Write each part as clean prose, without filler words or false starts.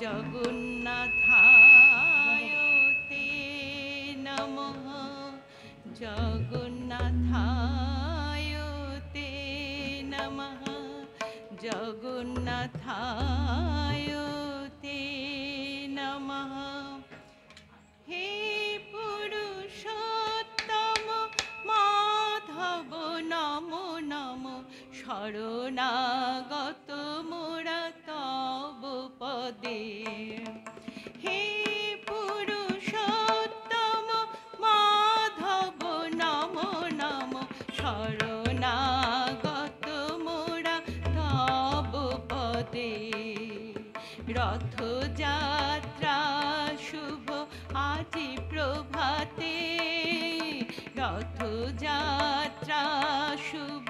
জগন্নাথায় তে নমঃ, জগন্নাথায় তে নমঃ, জগন্নাথায় তে নমঃ। হে পুরুষোত্তম মাধব নমো নমো, শরণাগত মোরা তব পদে। হে পুরুষোত্তম মাধব নমো নমো, শরণাগত মোরা তব পদে। রথযাত্রা শুভ আজি প্রভাতে, রথযাত্রা শুভ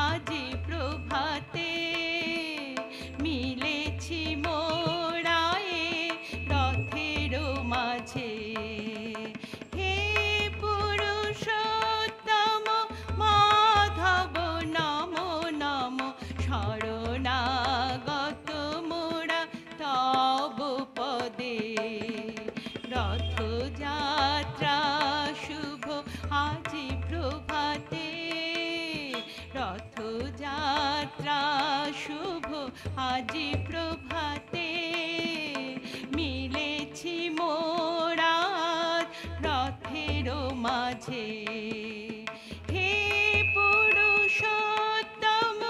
আজি প্রভাতে, মিলেছি মোরায়ে রথের মাঝে। হে পুরুষোত্তম মাধব নমো নমো, শরণাগত মোরা তব পদে। রথযাত্রা শুভ আজি প্রভাতে, রথযাত্রা শুভ আজি প্রভাতে, মিলেছি মোরা রথের মাঝে। হে পুরুষোত্তম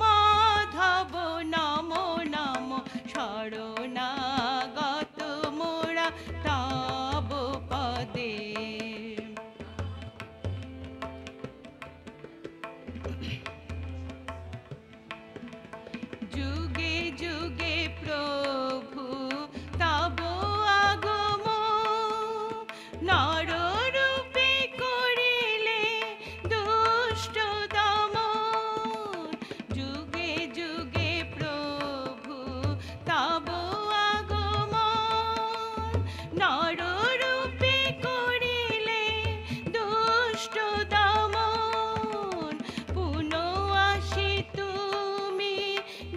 মাধব নমো নমো, শরণাগত মোরা তব পদে। যুগে যুগে প্রভু তব আগমন, নররূপে করিলে দুষ্ট দমন। যুগে যুগে প্রভু তব আগমন, নররূপে করিলে দুষ্ট দমন। পুনঃ আসি তুমি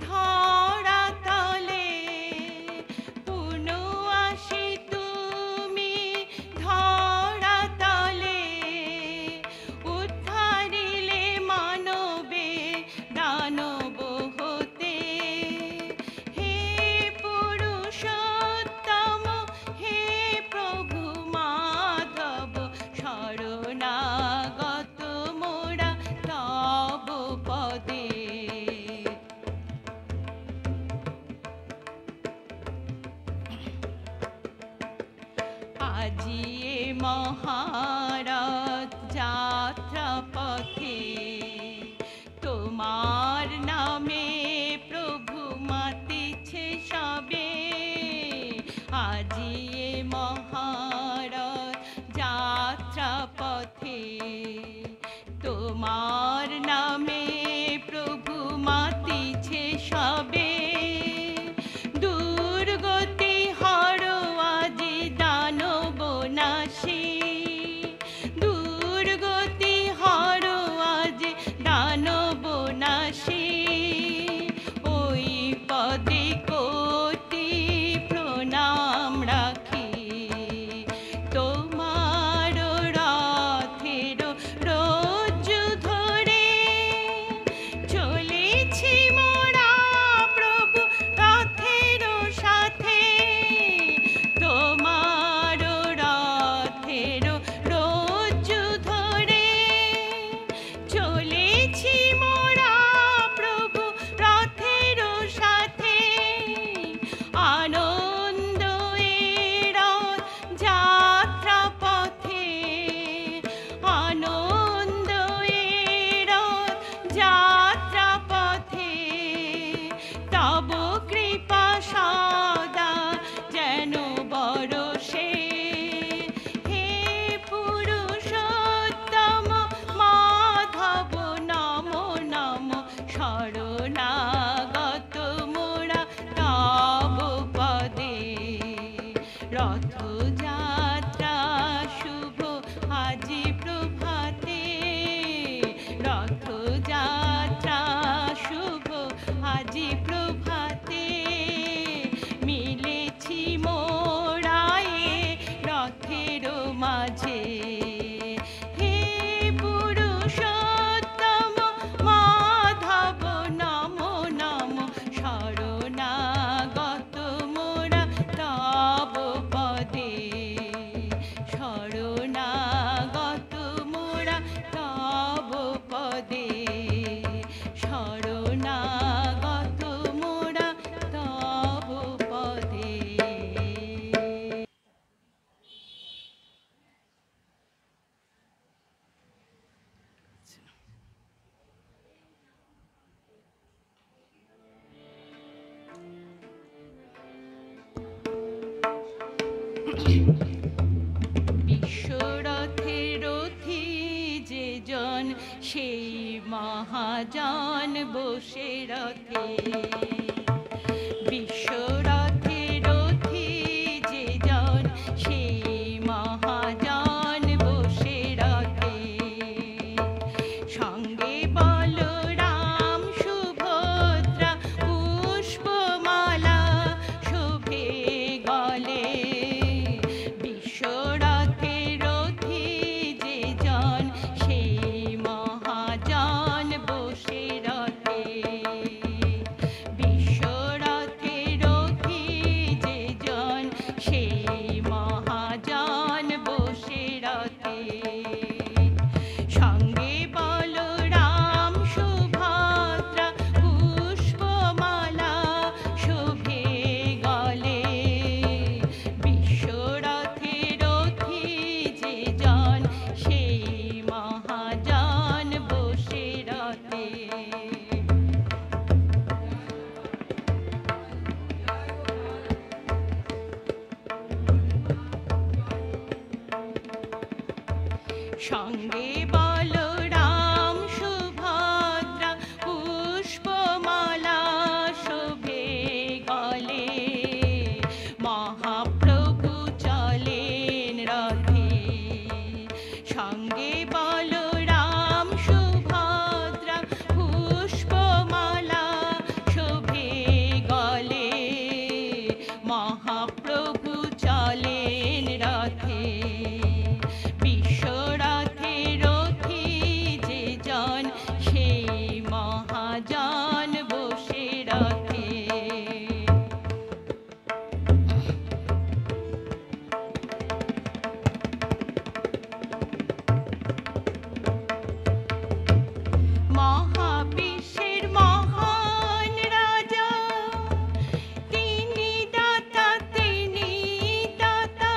ধরাতলে, পুনঃ আসি তুমি ধরাতলে, উদ্ধারিলে মানবে দানব হতে। হে পুরুষোত্তম, হে প্রভু মাধব, শরণাগত মোরা তব পদে। আজি এ মহারথ যাত্রা পথে, তোমার নামে প্রভু মাতিছে সবে। আজি এ মহারথ যাত্রা পথে, তোমার নামে প্রভু মাতিছে সবে। দুর্গতি হর আজি দানব নাশী, দুর্গতি হর আজি দানব নাশী। ওই পদে কোটি প্রণাম রাখি, তোমার রথের রজ্জু ধরে চলেছি মোরা প্রভু রথের সাথে। তোমার রথের রজ্জু ধরে চলেছি মোরা প্রভু রথের সাথে। আনন্দ এ রথ যাত্রা পথে, আনন্দ এ রথ যাত্রা পথে, তব কৃপা সদা যেন বরষে। হে পুরুষোত্তম মাধব নমো নমো, শরণাগত মোরা তব পদে। বিশ্বরথে রথি যে জন সেই মহাজন বসে রথে। বিশ্বরথে রথি যে জন সেই মহাজন বসে রথে। সঙ্গে বলরাম সুভদ্রা পুষ্পমালা শোভে গলে। বিশ্বরথে রথি যে জন সেই মহাজন বসে রথে। বিশ্বরথে রথি যে জন সেই মহাজন বসে রথে। সঙ্গে বলরাম সুভদ্রা পুষ্পমালা শোভে গলে। বিশ্বরথে রথি যে জন সেই মহাজন বসে রথে। সঙ্গে বলরাম সুভদ্রা পুষ্পমালা শোভে গলে। মহাপ্রভু চলেন রথে। সঙ্গে বলরাম সুভদ্রা পুষ্পমালা শোভে গলে। মহাপ্রভু চলেন রথে। বিশ্বরথে রথি যে জন সেই মহাজন বসে রথে। মহাবিশ্বের মহান রাজা তিনি দাতা, তিনি দাতা।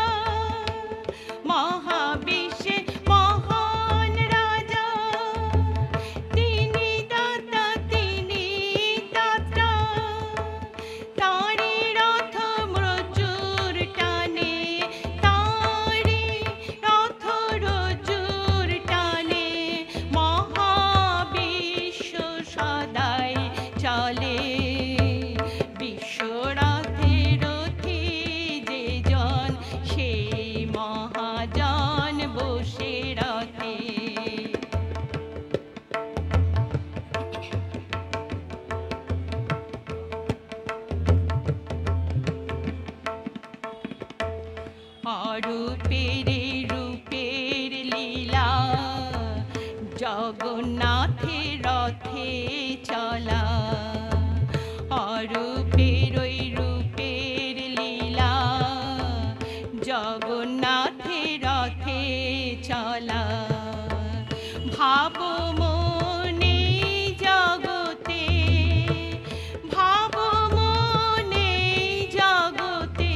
মহাবিশ্বের মহান রাজা তিনি দাতা, তিনি দাতা। তাঁরই রথ মজুর টানে, তাঁরই রথ রজুর টানে। মহাবিশ্ব সদাই চলে। বিশ্বরথে রথি যে জন সেই মহাজন বসে রথে। অরূপের রূপের লীলা জগন্নাথের রথে চলা। অরূপের ওই রূপের লীলা জগন্নাথের রথে চলা। ভাব মনে জগতে, ভাব মনে জগতে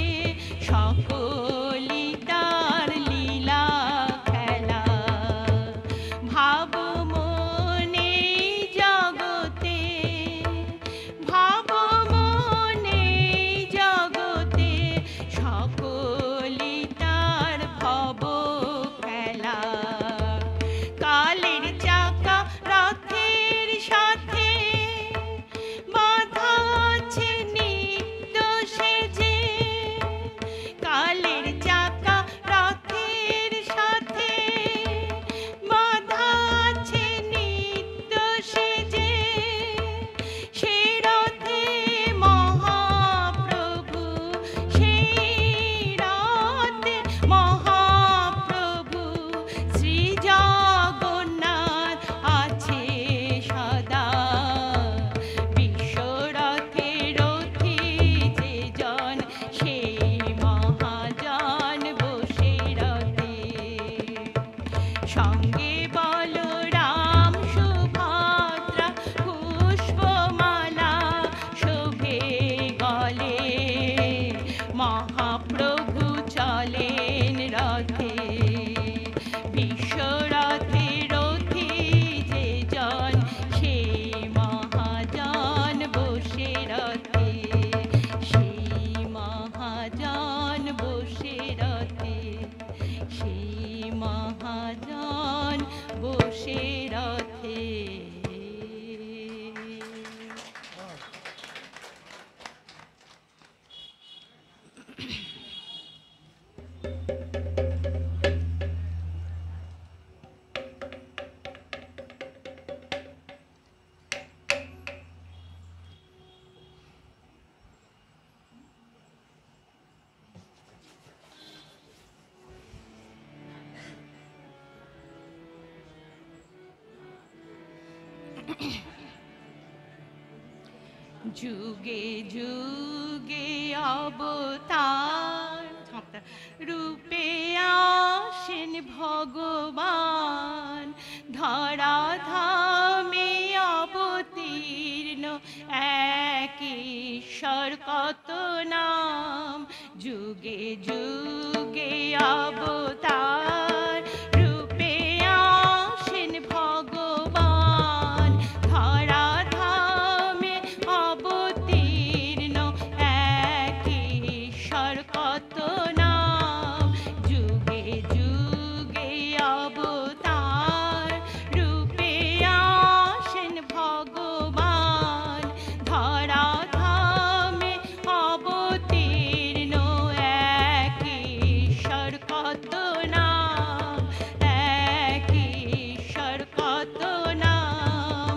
সকলি তার লীলা খেলা। ভাব মনে জগতে, ভাব মনে জগতে সকলি তার ভব খেলা। কালের চাকা রথের সাথে বাঁধা আছে নিত্য সেজে। কালের চাকা রথের সাথে বাঁধা আছে নিত্য সেজে। সে রথে মহাপ্রভু, সেই রথে মহাপ্রভু শ্রী জগন্নাথ আছে সদা। বিশ্বরথে রথি যে জন সেই মহাজন বসে রথে। সঙ্গে বলরাম সুভদ্রা পুষ্পমালা শোভে গলে। মহাপ্রভু চলেন রথে। বিশ্বরথে রথি যে জন সেই মহাজন বসে রথে। সেই মহাজন বসে রথে। যুগে যুগে অবতার রূপে আসেন ভগবান, ধরা ধামে অবতীর্ণ এক ঈশ্বর কত নাম। যুগে যুগে অবতার রূপে আসেন ভগবান, ধরা ধামে অবতীর্ণ এক ঈশ্বর কত নাম। যুগে যুগে অবতার রূপে আসেন ভগবান, ধরা ধামে অবতীর্ণ এক ঈশ্বর কত নাম, এক ঈশ্বর কত নাম।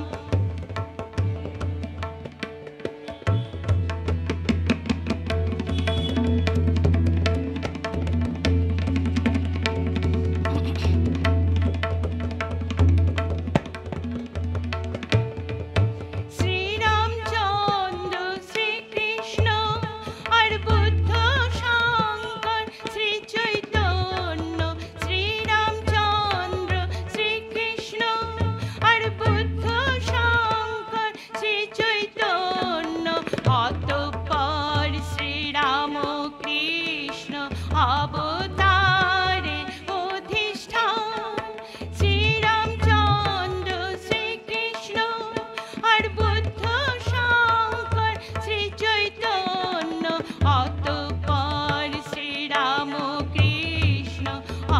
শ্রীরামচন্দ্র শ্রীকৃষ্ণ আর বুদ্ধ শঙ্কর শ্রী চৈতন্য, শ্রীরামচন্দ্র শ্রীকৃষ্ণ আর বুদ্ধ শঙ্কর শ্রী চৈতন্য, অতঃপর শ্রীরাম কৃষ্ণ অবতারে অধিষ্ঠান। শ্রীরামচন্দ্র শ্রীকৃষ্ণ আর বুদ্ধ শঙ্কর শ্রী চৈতন্য, অতঃপর শ্রীরাম কৃষ্ণ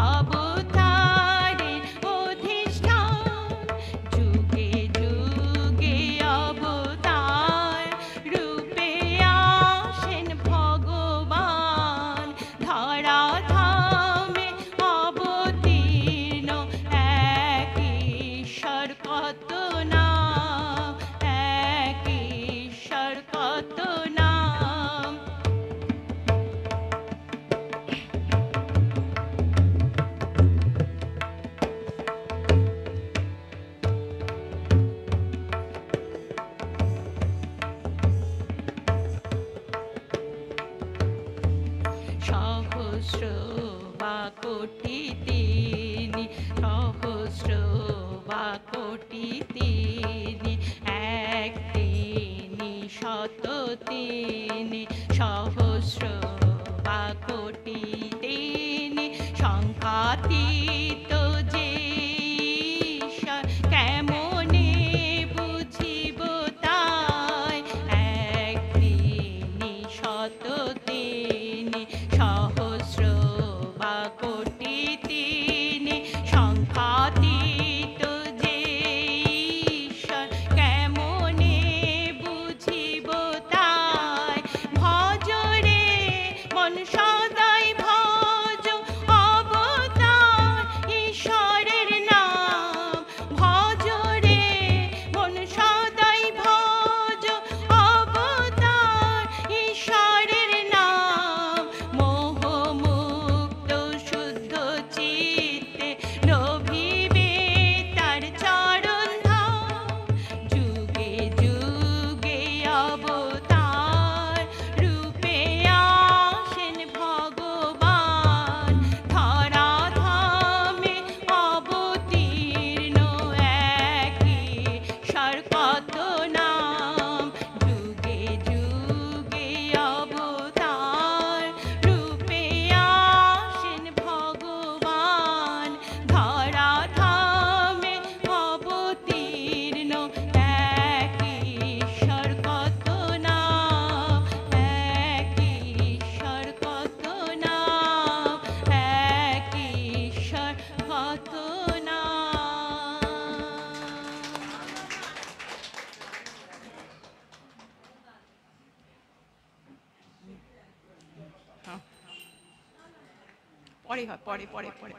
অবতারে অধিষ্ঠান। যুগে যুগে অবতার রূপে আসেন ভগবান, ধরা ধামে অবতীর্ণ এক ঈশ্বর কত নাম, এক ঈশ্বর কত নাম। সহস্র বা কোটি তিনি, সহস্র বা কোটি তিনি, এক তিনি শত তিনি, সহস্র বা কোটি তিনি, সংখ্যাতীত যে ঈশ্বর কেমনে বুঝিব তাই, এক তিনি শত তিনি, সহস্র বা কোটি তিনি, সংখ্যাতীত যে ঈশ্বর কেমনে বুঝিব তাই। ভজ রে মন সদাই ভজ অবতার ঈশ্বরের নাম, ভজ রে মন সদাই ভজ অবতার ঈশ্বরের নাম। মোহমুক্ত শুদ্ধ চিত্তে লোভিবে তার চরণ ধাম। যুগে যুগে অবতার রূপে আসেন ভগবান, ধরা ধামে অবতীর্ণ এক ঈশ্বর কত নাম। যুগে যুগে অবতার রূপে আসেন ভগবান, ধরা ধামে অবতীর্ণ এক ঈশ্বর কত নাম, এক ঈশ্বর কত নাম, এক ঈশ্বর কত নাম। পরে হয়, পরে পরে পরে